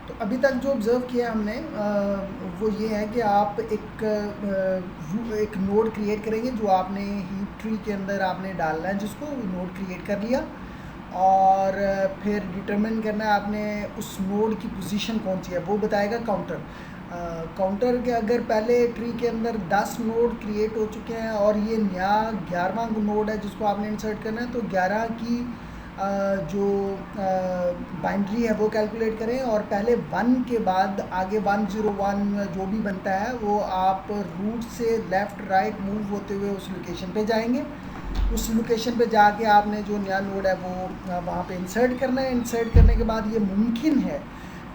तो अभी तक जो ऑब्ज़र्व किया हमने वो ये है कि आप एक नोड क्रिएट करेंगे जो आपने हीप ट्री के अंदर आपने डालना है, जिसको नोड क्रिएट कर लिया। और फिर डिटरमिन करना है आपने उस नोड की पोजीशन कौन सी है, वो बताएगा काउंटर। काउंटर के अगर पहले ट्री के अंदर 10 नोड क्रिएट हो चुके हैं और ये नया 11वां नोड है जिसको आपने इंसर्ट करना है, तो 11 की जो बाइनरी है वो कैलकुलेट करें, और पहले 1 के बाद आगे 101 जो भी बनता है वो आप रूट से लेफ़्ट राइट मूव होते हुए उस लोकेशन पे जाएंगे। उस लोकेशन पे जाके आपने जो नया नोड है वो वहाँ पे इंसर्ट करना है। इंसर्ट करने के बाद ये मुमकिन है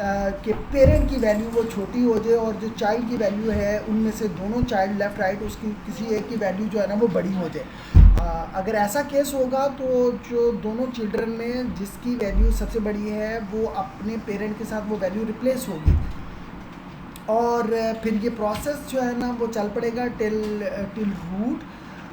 कि पेरेंट की वैल्यू वो छोटी हो जाए और जो चाइल्ड की वैल्यू है उनमें से दोनों चाइल्ड लेफ़्ट राइट उसकी किसी एक की वैल्यू जो है ना वो बड़ी हो जाए। अगर ऐसा केस होगा तो जो दोनों चिल्ड्रन में जिसकी वैल्यू सबसे बड़ी है वो अपने पेरेंट के साथ वो वैल्यू रिप्लेस होगी, और फिर ये प्रोसेस जो है ना वो चल पड़ेगा टिल रूट।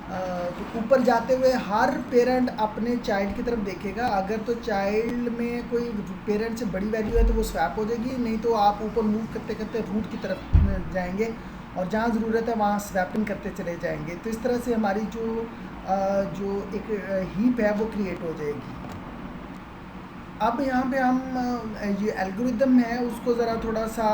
तो ऊपर जाते हुए हर पेरेंट अपने चाइल्ड की तरफ देखेगा। अगर तो चाइल्ड में कोई पेरेंट से बड़ी वैल्यू है तो वो स्वैप हो जाएगी, नहीं तो आप ऊपर मूव करते करते रूट की तरफ जाएंगे और जहाँ ज़रूरत है वहाँ स्वैपिंग करते चले जाएंगे। तो इस तरह से हमारी जो एक हीप है वो क्रिएट हो जाएगी। अब यहाँ पे हम ये एल्गोरिदम है उसको ज़रा थोड़ा सा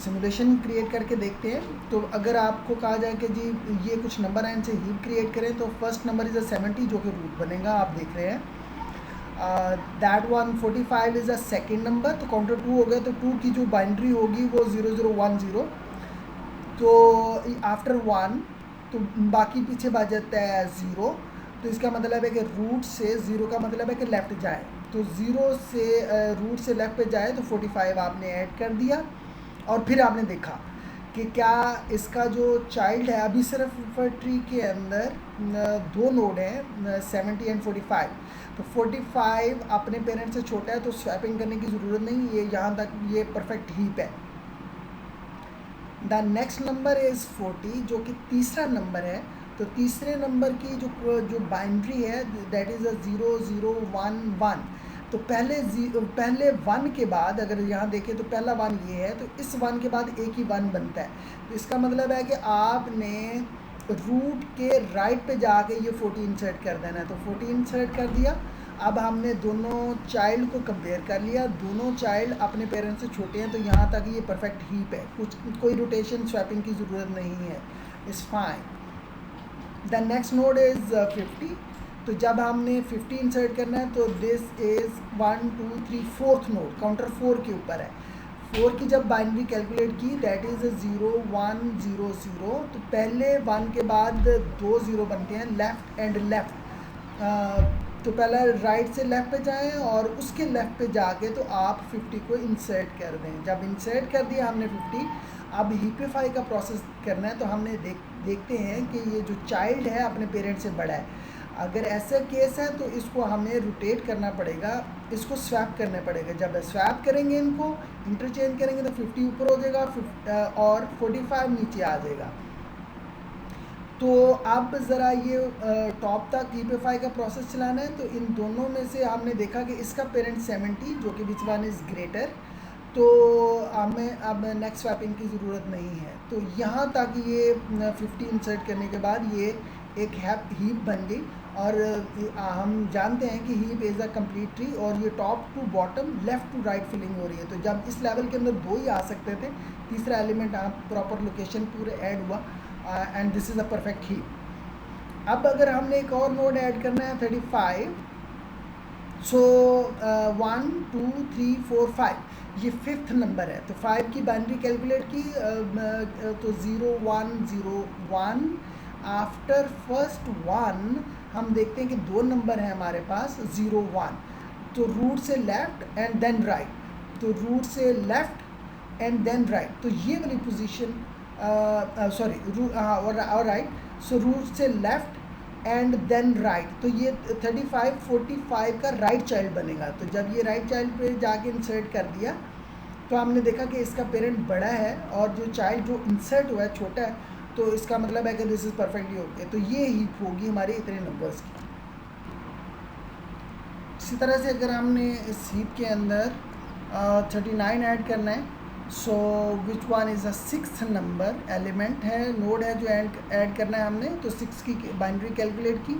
सिमुलेशन क्रिएट करके देखते हैं। तो अगर आपको कहा जाए कि जी ये कुछ नंबर हैं इनसे हीप क्रिएट करें, तो फर्स्ट नंबर इज़ 70 जो कि रूट बनेगा, आप देख रहे हैं। That 145 is a second number, तो काउंटर 2 हो गया, तो 2 की जो बाइनरी होगी वो 0010। तो आफ्टर 1 तो बाकी पीछे बच जाता है 0। तो इसका मतलब है कि रूट से 0 का मतलब है कि लेफ़्ट जाए, तो 0 से रूट से लेफ़्ट पे जाए तो 45 आपने ऐड कर दिया। और फिर आपने देखा कि क्या इसका जो चाइल्ड है, अभी सिर्फ ट्री के अंदर 2 नोड हैं 70 एंड 45। तो 45 अपने पेरेंट से छोटा है तो स्वैपिंग करने की ज़रूरत नहीं, ये यहाँ तक ये परफेक्ट हीप है। द नेक्स्ट नंबर इज़ 40 जो कि तीसरा नंबर है। तो तीसरे नंबर की जो बाइनरी है दैट इज़ 0011। तो पहले 1 के बाद अगर यहाँ देखें तो पहला 1 ये है, तो इस 1 के बाद एक ही 1 बनता है। तो इसका मतलब है कि आपने रूट के राइट पे जाके ये 40 इंसर्ट कर देना है। तो 40 इंसर्ट कर दिया। अब हमने दोनों चाइल्ड को कंपेयर कर लिया, दोनों चाइल्ड अपने पेरेंट्स से छोटे हैं, तो यहाँ तक ये परफेक्ट हीप है, कोई रोटेशन स्वैपिंग की ज़रूरत नहीं है, it's fine. The next node is 50। तो जब हमने 50 इंसर्ट करना है तो this is 1 2 3 fourth node, counter 4 के ऊपर है। 4 की जब बाइनरी कैलकुलेट की दैट इज़ 0100। तो पहले 1 के बाद 2 0 बनते हैं लेफ़्ट एंड लेफ़्ट। तो पहला राइट से लेफ़्ट पे जाएं और उसके लेफ़्ट पे जाके तो आप 50 को इंसर्ट कर दें। जब इंसर्ट कर दिया हमने 50, अब हीपिफाई का प्रोसेस करना है। तो हमने देखते हैं कि ये जो चाइल्ड है अपने पेरेंट से बड़ा है। अगर ऐसा केस है तो इसको हमें रोटेट करना पड़ेगा, इसको स्वैप करना पड़ेगा। जब स्वैप करेंगे, इनको इंटरचेंज करेंगे तो 50 ऊपर हो जाएगा और 45 नीचे आ जाएगा। तो अब ज़रा ये टॉप तक हीपिफाई का प्रोसेस चलाना है। तो इन दोनों में से हमने देखा कि इसका पेरेंट 70 जो कि विच वन इज़ ग्रेटर, तो हमें अब नेक्स्ट स्वैपिंग की ज़रूरत नहीं है। तो यहाँ तक ये 50 इंसर्ट करने के बाद ये एक हीप बन गई। और हम जानते हैं कि heap is a complete tree, और ये top to bottom left to right filling हो रही है। तो जब इस लेवल के अंदर 2 ही आ सकते थे, तीसरा एलिमेंट आप प्रॉपर लोकेशन पूरे ऐड हुआ, and this is a perfect heap. अब अगर हमने एक और नोड ऐड करना है 35, सो 1 2 3 4 5 ये 5th नंबर है। तो 5 की बाइनरी कैलकुलेट की, तो 0101। आफ्टर फर्स्ट 1 हम देखते हैं कि 2 नंबर हैं हमारे पास 01। तो रूट से लेफ़्ट एंड देन राइट, तो रूट से लेफ़्ट एंड देन राइट, तो ये वाली पोजीशन सॉरी और राइट। सो रूट से लेफ़्ट एंड देन राइट, तो ये 35 45 का राइट चाइल्ड बनेगा। तो जब ये राइट चाइल्ड पे जाके इंसर्ट कर दिया तो हमने देखा कि इसका पेरेंट बड़ा है और जो चाइल्ड जो इंसर्ट हुआ है छोटा है, तो इसका मतलब है कि दिस इज़ परफेक्टली ओके। तो ये हीप होगी हमारे इतने नंबर्स की। इसी तरह से अगर हमने इस हीप के अंदर 39 ऐड करना है. So which one is a 6th number element है, नोड है जो ऐड करना है हमने. तो 6 की बाइनरी कैलकुलेट की.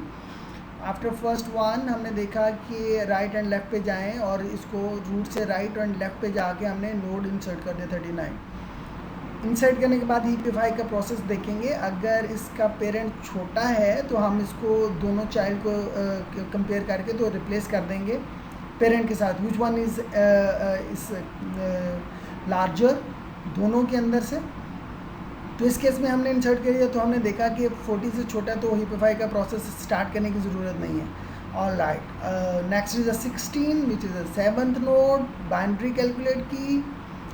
आफ्टर फर्स्ट वन हमने देखा कि राइट एंड लेफ़्ट पे जाएं और इसको रूट से राइट एंड लेफ़्ट पे जाके हमने नोड इंसर्ट कर दिया 39. इंसर्ट करने के बाद हीपिफाई का प्रोसेस देखेंगे. अगर इसका पेरेंट छोटा है तो हम इसको दोनों चाइल्ड को कंपेयर करके तो रिप्लेस कर देंगे पेरेंट के साथ. विच वन इज़ लार्जर दोनों के अंदर से. तो इस केस में हमने इंसर्ट किया तो हमने देखा कि 40 से छोटा, तो हीपिफाई का प्रोसेस स्टार्ट करने की ज़रूरत नहीं है. All right, next is a 16 which is a 7th node. Binary calculate की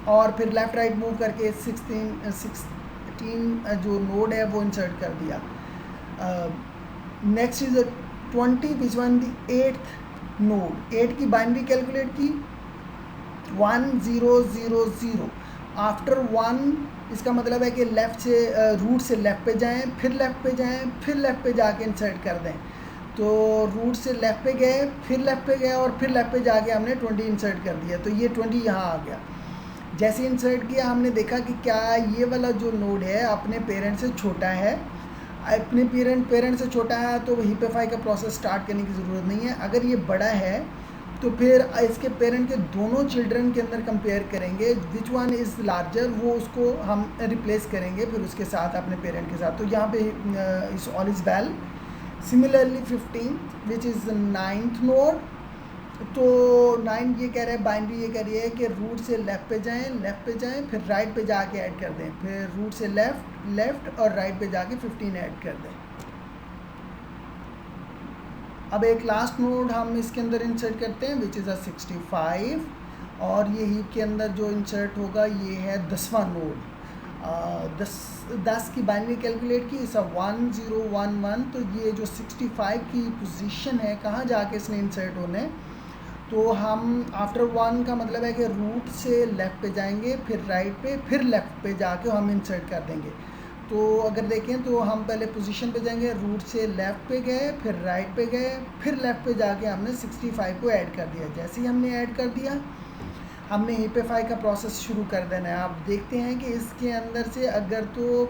और फिर लेफ़्ट राइट मूव करके 16 जो नोड है वो इंसर्ट कर दिया. Next is a 20 which one the 8th node. 8 की बाइनरी कैलकुलेट की 1 0 0 0. आफ्टर 1 इसका मतलब है कि लेफ़्ट से रूट से लेफ़्ट पे जाएं, फिर लेफ़्ट पे जाएं, फिर लेफ़्ट पे जाके इंसर्ट कर दें. तो रूट से लेफ़्ट पे गए, फिर लेफ़्ट पे गए और फिर लेफ़्ट पे जाके हमने 20 इंसर्ट कर दिया. तो ये 20 यहाँ आ गया. जैसे इंसर्ट किया हमने देखा कि क्या ये वाला जो नोड है अपने पेरेंट से छोटा है. अपने पेरेंट से छोटा है तो हीपिफाई का प्रोसेस स्टार्ट करने की ज़रूरत नहीं है. अगर ये बड़ा है तो फिर इसके पेरेंट के दोनों चिल्ड्रन के अंदर कंपेयर करेंगे. विच वन इज़ लार्जर, वो उसको हम रिप्लेस करेंगे फिर उसके साथ अपने पेरेंट के साथ. तो यहाँ पे इस all is well. Similarly 15 which is 9th node. तो 9 ये कह रहा है, बाइनरी ये कह रही है कि रूट से लेफ़्ट पे जाएं, फिर राइट पे जाके ऐड कर दें, फिर रूट से लेफ़्ट और राइट पे जाके 15 ऐड कर दें. अब एक लास्ट नोड हम इसके अंदर इंसर्ट करते हैं विच इज़ अ 65. और ये हीप के अंदर जो इंसर्ट होगा ये है 10वां नोड. 10 की बाइनरी कैलकुलेट की, इस 1 0 1 1. तो ये जो 65 की पोजीशन है कहाँ जाके इसने इंसर्ट होने. तो हम आफ्टर 1 का मतलब है कि रूट से लेफ़्ट पे जाएंगे, फिर राइट पे, फिर लेफ़्ट पे जाके हम इंसर्ट कर देंगे. तो अगर देखें तो हम पहले पोजीशन पे जाएंगे, रूट से लेफ़्ट पे गए, फिर राइट पे गए, फिर लेफ़्ट पे जाके हमने 65 को ऐड कर दिया. जैसे ही हमने ऐड कर दिया हमने हीपिफाई का प्रोसेस शुरू कर देना है. आप देखते हैं कि इसके अंदर से अगर तो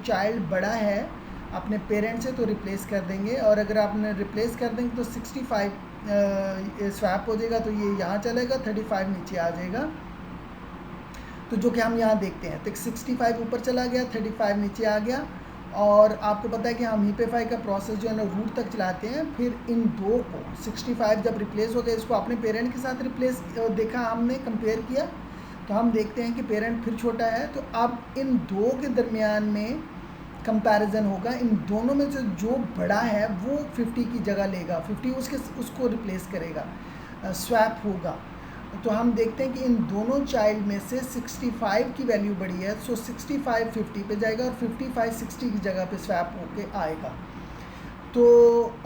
चाइल्ड बड़ा है अपने पेरेंट से तो रिप्लेस कर देंगे, और अगर आपने रिप्लेस कर देंगे तो 65 स्वैप हो जाएगा. तो ये यहाँ चलेगा, 35 नीचे आ जाएगा. तो जो कि हम यहाँ देखते हैं, तो 65 ऊपर चला गया, 35 नीचे आ गया. और आपको पता है कि हम हीपिफाई का प्रोसेस जो है ना रूट तक चलाते हैं. फिर इन दो को 65 जब रिप्लेस हो गया, इसको अपने पेरेंट के साथ रिप्लेस देखा हमने, कंपेयर किया, तो हम देखते हैं कि पेरेंट फिर छोटा है. तो अब इन दो के दरमियान में कंपैरिजन होगा. इन दोनों में से जो बड़ा है वो 50 की जगह लेगा, 50 उसको रिप्लेस करेगा, स्वैप होगा. तो हम देखते हैं कि इन दोनों चाइल्ड में से 65 की वैल्यू बड़ी है. सो 65 50 पे जाएगा और 55 60 की जगह पे स्वैप होके आएगा. तो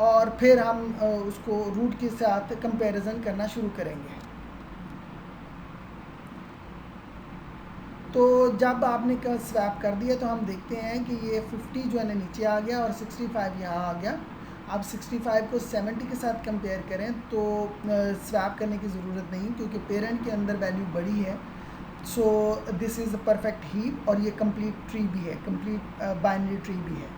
और फिर हम उसको रूट के साथ कंपैरिजन करना शुरू करेंगे. तो जब आपने का स्वैप कर दिया तो हम देखते हैं कि ये 50 जो है ना नीचे आ गया और 65 यहाँ आ गया. अब 65 को 70 के साथ कंपेयर करें तो स्वैप करने की ज़रूरत नहीं, क्योंकि पेरेंट के अंदर वैल्यू बड़ी है. So this is a perfect heap और ये कंप्लीट ट्री भी है, कंप्लीट बाइनरी ट्री भी है.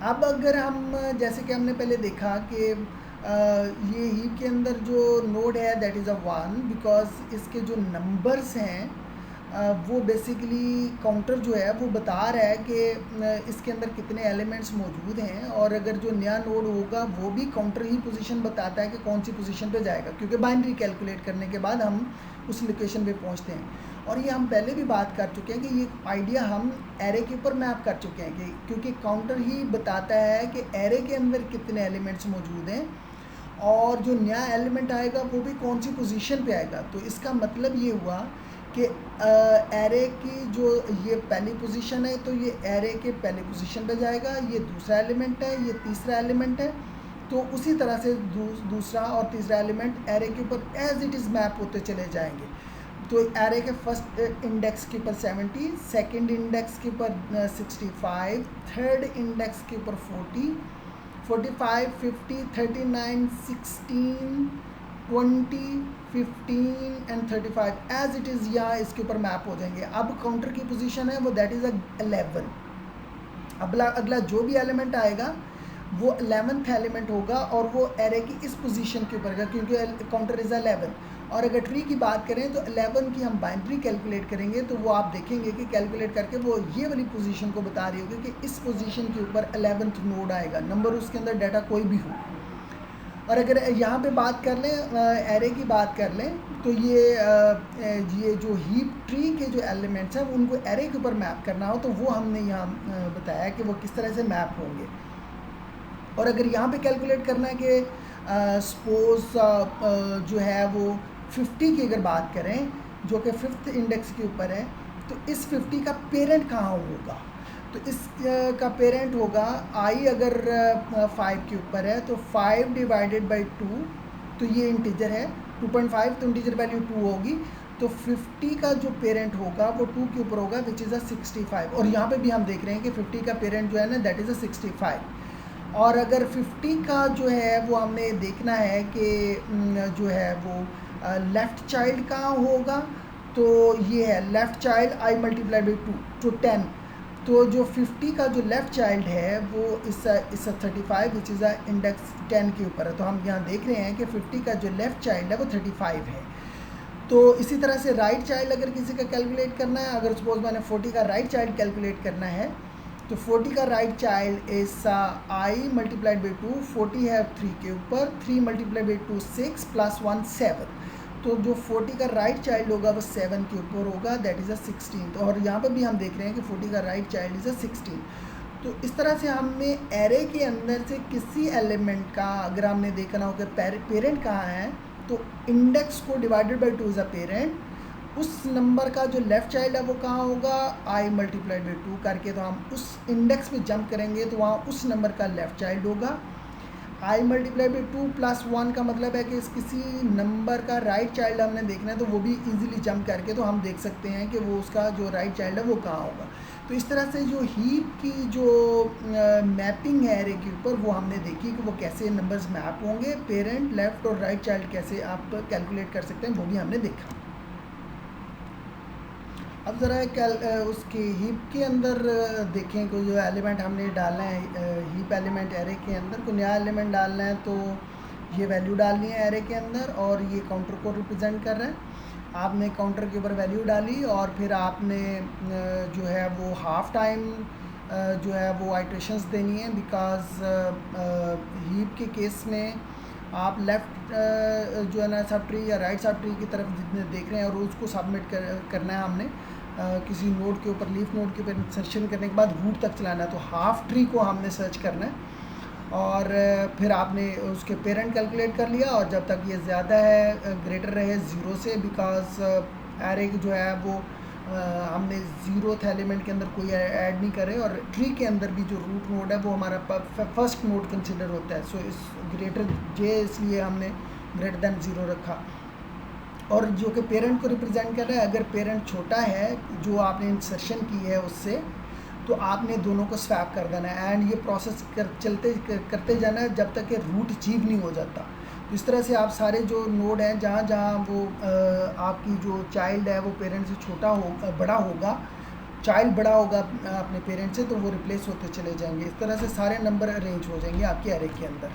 अब अगर हम जैसे कि हमने पहले देखा कि ये हीप के अंदर जो नोड है दैट इज़ अ 1, बिकॉज इसके जो नंबर्स हैं वो बेसिकली काउंटर जो है वो बता रहा है कि इसके अंदर कितने एलिमेंट्स मौजूद हैं. और अगर जो नया नोड होगा वो भी काउंटर ही पोजीशन बताता है कि कौन सी पोजीशन पे जाएगा, क्योंकि बाइनरी कैलकुलेट करने के बाद हम उस लोकेशन पे पहुंचते हैं. और ये हम पहले भी बात कर चुके हैं कि ये आइडिया हम एरे के ऊपर मैप कर चुके हैं कि क्योंकि काउंटर ही बताता है कि एरे के अंदर कितने एलिमेंट्स मौजूद हैं और जो नया एलिमेंट आएगा वो भी कौन सी पोजीशन पे आएगा. तो इसका मतलब ये हुआ कि एरे की जो ये पहली पोजीशन है तो ये एरे के पहले पोजीशन पे जाएगा, ये दूसरा एलिमेंट है, ये तीसरा एलिमेंट है. तो उसी तरह से दूसरा और तीसरा एलिमेंट एरे के ऊपर एज इट इज़ मैप होते चले जाएंगे. तो एरे के फर्स्ट इंडेक्स के ऊपर 70, सेकंड इंडेक्स के ऊपर 65, थर्ड इंडेक्स के ऊपर 40, 45 50 39 16 20, 15 एंड 35 एज इट इज़ यहाँ इसके ऊपर मैप हो जाएंगे। अब काउंटर की पोजीशन है वो दैट इज़ 11। अगला जो भी एलिमेंट आएगा वो 11th एलिमेंट होगा और वो एरे की इस पोजीशन के ऊपर है क्योंकि काउंटर इज़ 11। और अगर ट्री की बात करें तो 11 की हम बाइनरी कैलकुलेट करेंगे तो वो आप देखेंगे कि कैलकुलेट करके वो ये वाली पोजीशन को बता रही होगी कि इस पोजीशन के ऊपर 11th नोड आएगा, नंबर उसके अंदर डाटा कोई भी हो। और अगर यहाँ पे बात कर लें एरे की बात कर लें तो ये जो हीप ट्री के जो एलिमेंट्स हैं उनको एरे के ऊपर मैप करना हो तो वो हमने यहाँ बताया कि वो किस तरह से मैप होंगे। और अगर यहाँ पे कैलकुलेट करना है कि सपोज जो है वो 50 की अगर बात करें जो कि 5th इंडेक्स के ऊपर है तो इस 50 का पेरेंट कहाँ होगा, तो इस का पेरेंट होगा आई अगर 5 के ऊपर है तो 5 डिवाइडेड बाई 2, तो ये इंटीजर है 2.5 तो इंटीजर वैल्यू 2 होगी। तो 50 का जो पेरेंट होगा वो 2 के ऊपर होगा विच इज़ 65। और यहाँ पे भी हम देख रहे हैं कि 50 का पेरेंट जो है ना दैट इज़ 65। और अगर 50 का जो है वो हमने देखना है कि जो है वो लेफ़्ट चाइल्ड कहाँ होगा, तो ये है left child I multiplied by 2 तो 10। तो जो 50 का जो लेफ़्ट चाइल्ड है वो इस 35 विच इज़ इंडेक्स 10 के ऊपर है। तो हम यहाँ देख रहे हैं कि 50 का जो लेफ़्ट चाइल्ड है वो 35 है। तो इसी तरह से राइट चाइल्ड अगर किसी का कैलकुलेट करना है, अगर सपोज मैंने 40 का राइट चाइल्ड कैलकुलेट करना है तो 40 का राइट चाइल्ड इस आई मल्टीप्लाइड बाई 2, 40 है 3 के ऊपर, 3 मल्टीप्लाइड बाई 2 6 प्लस 1 7। तो जो 40 का राइट चाइल्ड होगा वो 7 के ऊपर होगा दैट इज़ 16। और यहाँ पर भी हम देख रहे हैं कि 40 का राइट चाइल्ड इज़ 16। तो इस तरह से हमने एरे के अंदर से किसी एलिमेंट का अगर हमने देखना हो कि पेरेंट कहाँ है तो इंडेक्स को divided by 2 is a parent, उस नंबर का जो लेफ़्ट चाइल्ड है वो कहाँ होगा आई मल्टीप्लाइड बाई 2 करके, तो हम उस इंडेक्स पे जंप करेंगे तो वहाँ उस नंबर का लेफ़्ट चाइल्ड होगा। आई मल्टीप्लाई बाई 2 प्लस 1 का मतलब है कि इस किसी नंबर का राइट चाइल्ड हमने देखना है तो वो भी इजीली जंप करके तो हम देख सकते हैं कि वो उसका जो राइट चाइल्ड है वो कहाँ होगा। तो इस तरह से जो हीप की जो मैपिंग है एरे के ऊपर वो हमने देखी कि वो कैसे नंबर्स मैप होंगे, पेरेंट लेफ़्ट और राइट चाइल्ड कैसे आप कैलकुलेट कर सकते हैं वो भी हमने देखा। अब ज़रा उसकी हीप के अंदर देखें कोई जो एलिमेंट हमने डालना है हीप एलिमेंट एरे के अंदर कोई नया एलिमेंट डालना है तो ये वैल्यू डालनी है एरे के अंदर और ये काउंटर को रिप्रेजेंट कर रहा है। आपने काउंटर के ऊपर वैल्यू डाली और फिर आपने जो है वो हाफ टाइम जो है वो आइट्रेशंस देनी है बिकॉज हीप के केस में आप लेफ़्ट जो है ना सब ट्री या राइट सब ट्री की तरफ जितने देख रहे हैं और उसको सबमिट करना है हमने किसी नोड के ऊपर लीफ नोड के ऊपर इंसर्शन करने के बाद रूट तक चलाना है। तो हाफ ट्री को हमने सर्च करना है और फिर आपने उसके पेरेंट कैलकुलेट कर लिया और जब तक ये ज़्यादा है ग्रेटर रहे 0 से बिकॉज एरे जो है वो हमने 0th एलिमेंट के अंदर कोई ऐड नहीं करे और ट्री के अंदर भी जो रूट नोड है वो हमारा फर्स्ट नोड कंसिडर होता है। सो इस ग्रेटर जे इसलिए हमने ग्रेटर दैन 0 रखा और जो कि पेरेंट को रिप्रेजेंट कर रहा है। अगर पेरेंट छोटा है जो आपने इंसर्शन की है उससे तो आपने दोनों को स्वैप कर देना है एंड ये प्रोसेस करते जाना है जब तक कि रूट अचीव नहीं हो जाता। इस तरह से आप सारे जो नोड हैं जहाँ जहाँ वो आपकी जो चाइल्ड है वो पेरेंट से बड़ा होगा, चाइल्ड बड़ा होगा अपने पेरेंट से तो वो रिप्लेस होते चले जाएंगे। इस तरह से सारे नंबर अरेंज हो जाएंगे आपके एरे के अंदर।